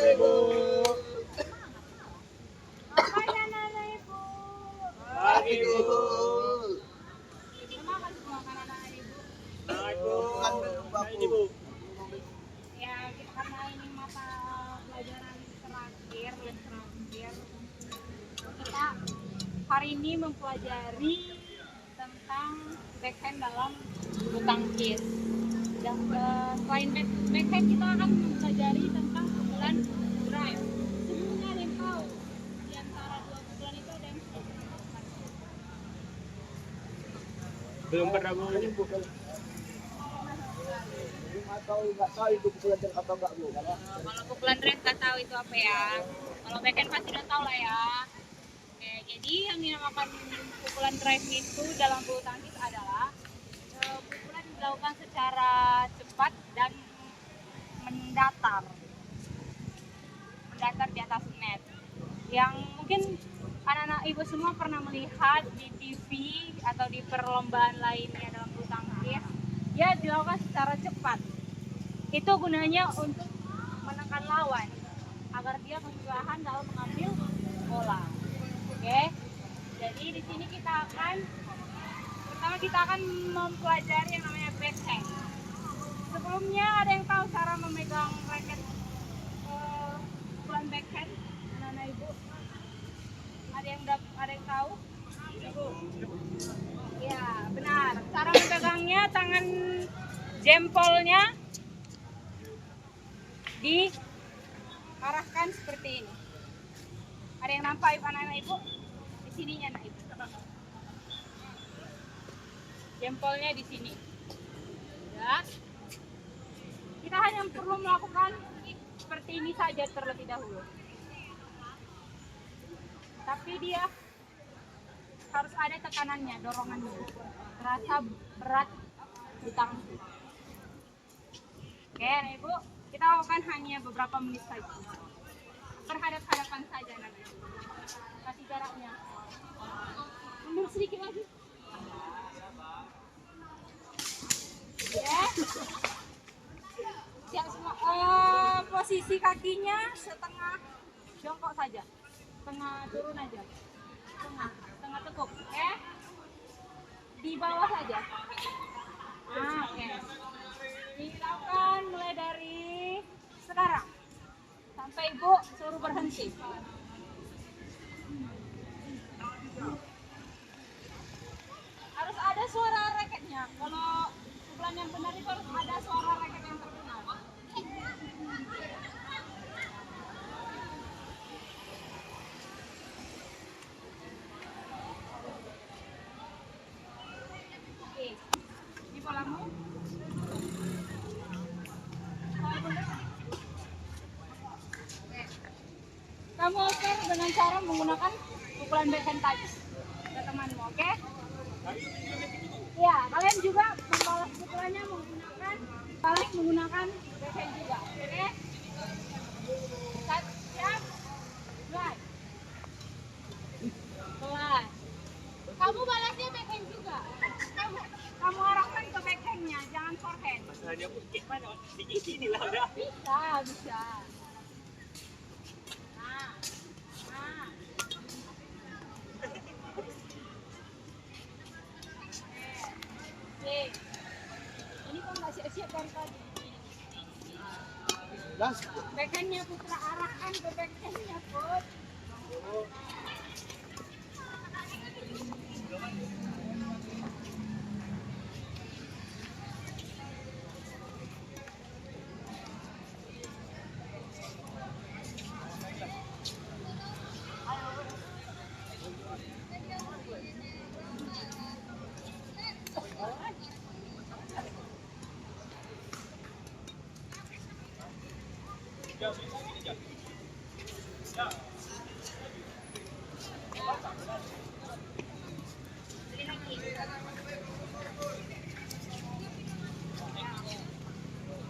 Ibu. Apa ya anak ibu? Pagi Ibu. Kenapa semua anak ibu? Ibu. Ini Bu. Ya karena ini mata pelajaran terakhir, les terakhir. Kita hari ini mempelajari tentang backhand dalam bulu tangkis. Dan selain backhand kita akan mempelajari tentang pukulan drive. Sebelumnya ada yang tahu di antara dua pukulan itu ada yang Belum pernah Bu. Nggak tahu itu pukulan drive atau enggak Bu? kalau pukulan drive nggak tahu itu apa ya. Kalau backhand pasti udah tahu lah ya. Oke, jadi yang dinamakan pukulan drive itu dalam bulu tangkis adalah pukulan dilakukan secara cepat dan mendatar di atas net. Yang mungkin anak-anak ibu semua pernah melihat di TV atau di perlombaan lainnya dalam bulu tangkis, dia dilakukan secara cepat. Itu gunanya untuk menekan lawan agar dia kesusahan dalam mengambil bola. Oke. Jadi di sini kita akan mempelajari yang namanya backhand. Sebelumnya ada yang tahu cara memegang raket pukulan backhand, anak-anak ibu? Ada yang tahu? Ibu. Ya, benar. Cara memegangnya, tangan jempolnya diarahkan seperti ini. Ada yang nampak anak-anak ibu? Di sininya anak ibu. Jempolnya di sini. Ya. Kita hanya perlu melakukan seperti ini saja terlebih dahulu. Tapi dia harus ada tekanannya, dorongannya. Terasa berat di tangan. Oke, anak ibu, kita lakukan hanya beberapa menit saja. Berhadap-hadapan saja nanti. Kasih jaraknya. Mundur sedikit lagi. Ya. Siap semua. Posisi kakinya setengah jongkok saja. Setengah turun aja. Setengah tekuk. Oke. Di bawah saja. Oke. Dilakukan mulai dari sekarang sampai ibu suruh berhenti. Harus ada suara raketnya. Kalau pukulan yang benar itu harus ada suara raket yang terdengar. Oke, ini polamu. Kamu akan dengan cara menggunakan pukulan backhand tadi ke temanmu, oke? Ya, kalian juga membalas pukulannya menggunakan backhand juga, oke? Siap? Mulai. Kelas. Kamu balasnya backhand juga. Kamu arahkan ke backhandnya, jangan forehand. Masalahnya Bu, gimana? Di sini lah udah. Bisa. Ini kok nggak siap-siap dari tadi. Backhandnya putra arahkan ke backhandnya, Put.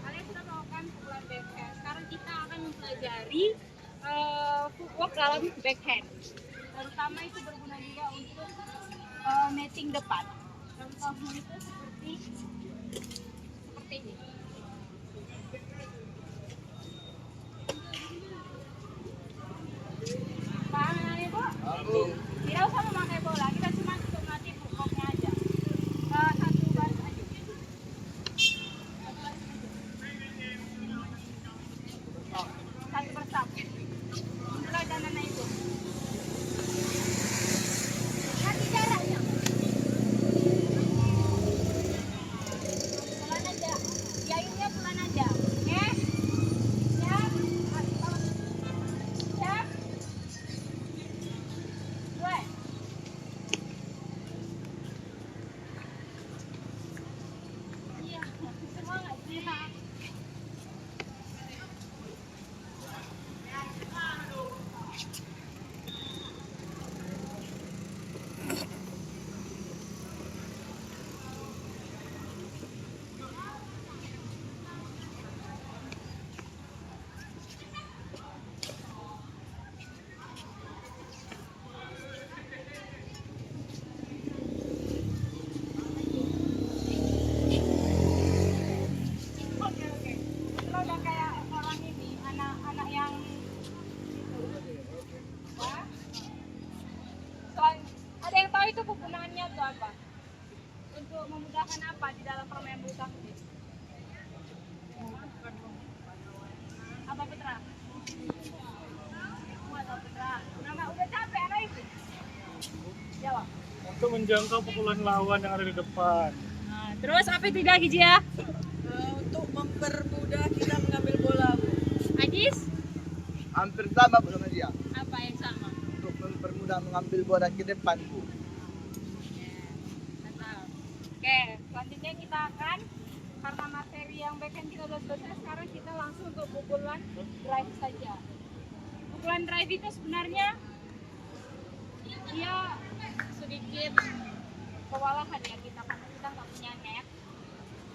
Kalian sudah melakukan pukulan backhand. Sekarang kita akan mempelajari footwork dalam backhand. Terutama itu berguna juga untuk netting depan. Contohnya itu seperti ini. menjangkau pukulan lawan yang ada di depan. Nah, terus apa itu lagi Jia? Untuk mempermudah kita mengambil bola, Bu. Ajis? Hampir sama Bu sama dia. Apa yang sama? Untuk mempermudah mengambil bola ke depan Bu. Ya, mantap. Oke, selanjutnya kita akan karena materi yang backhand kita udah selesai, sekarang kita langsung untuk pukulan drive saja. Pukulan drive itu sebenarnya dia sedikit kewalahan ya kita karena kita nggak punya net,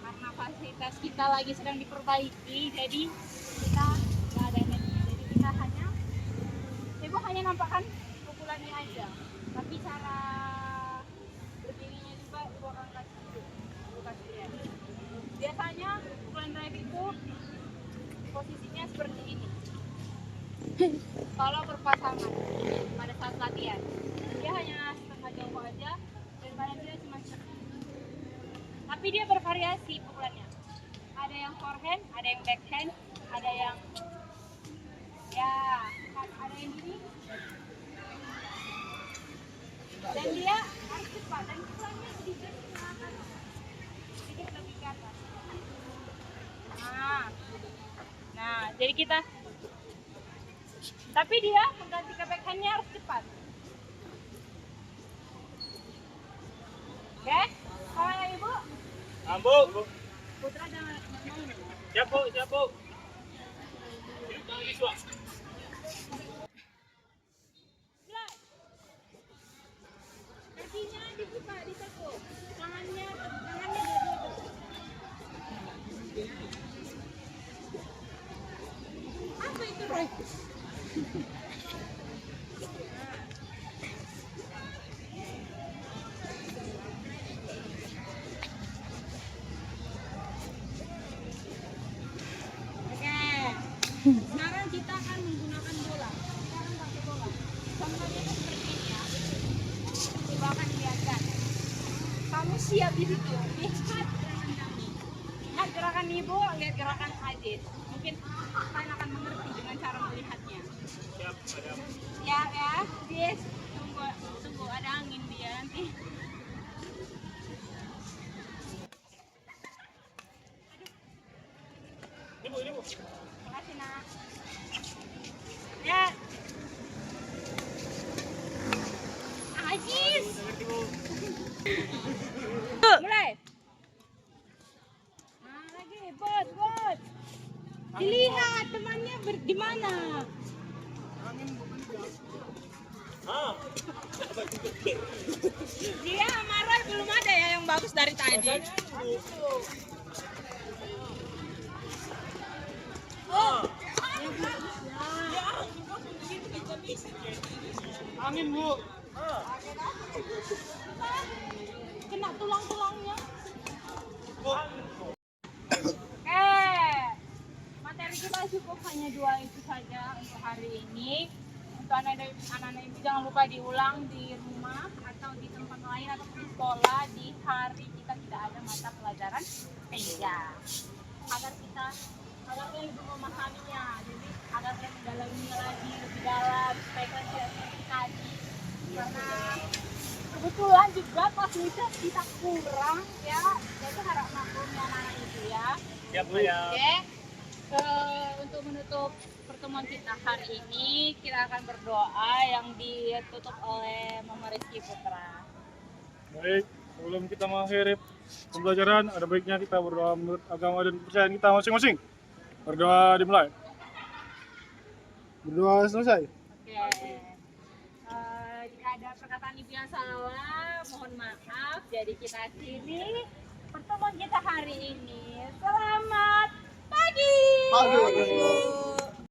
karena fasilitas kita lagi sedang diperbaiki, jadi kita nggak ada netnya, jadi kita hanya ibu hanya nampakkan pukulannya aja, tapi cara berdirinya juga ibu akan kasih dulu, ibu kasih lihat. Biasanya pukulan drive itu posisinya seperti ini kalau berpasangan pada saat latihan, dia hanya setengah jauh aja dan badan dia cuma seperti ini. Tapi dia bervariasi pukulannya, ada yang forehand, ada yang backhand, ada yang ya ada yang gini, dan dia harus cepat dan pukulannya sedikit lebih ke atas. Nah, jadi kita tapi dia mengganti ke backhandnya harus cepat. Oke, kalau yang ibu, Ambo. Putra jangan main. Siap Bu, siap Bu. Hidup Bang Iswa. Mulai. Kakinya dibuka, ditekuk. Tangannya dua-dua. Apa itu, Roy? Sekarang kita akan menggunakan bola. Kita akan pakai bola. Contohnya itu seperti ini ya. Ibu akan lihatkan. Kamu siap di situ. Lihat gerakan kami. Lihat gerakan ibu, lihat gerakan Adit. Mungkin kalian akan mengerti dengan cara melihatnya. Siap, madam. Ya, ya. Yes. Tunggu, ada angin dia nanti. Ini Bu. Makasih nak. Ya. Ajis. Ngerti Bu. Mulai. Nah, lagi, bot. Dilihat temannya di mana. Ah. Dia sama Roy belum ada ya yang bagus dari tadi. Oh. Angin Bu. Kena tulang-tulangnya. Bu. Materi kita cukup hanya 2 itu saja untuk hari ini. Untuk anak-anak ibu jangan lupa diulang di rumah atau di tempat lain atau di sekolah di hari kita tidak ada mata pelajaran meja. Agar kalian lebih memahaminya, jadi agar kalian mendalaminya lagi lebih dalam supaya kalian tidak seperti tadi. Karena kebetulan juga fasilitas kita kurang ya, jadi harap maklumnya anak-anak ibu ya. Siap Bu ya. Oke, untuk menutup pertemuan kita hari ini, kita akan berdoa yang ditutup oleh Mama Rizky Putra. Baik, sebelum kita mengakhiri pembelajaran, ada baiknya kita berdoa menurut agama dan kepercayaan kita masing-masing. Berdoa dimulai. Berdoa selesai. Oke. Jika ada perkataan ibu yang salah, mohon maaf. Jadi kita akhiri pertemuan kita hari ini. Selamat pagi. Pagi.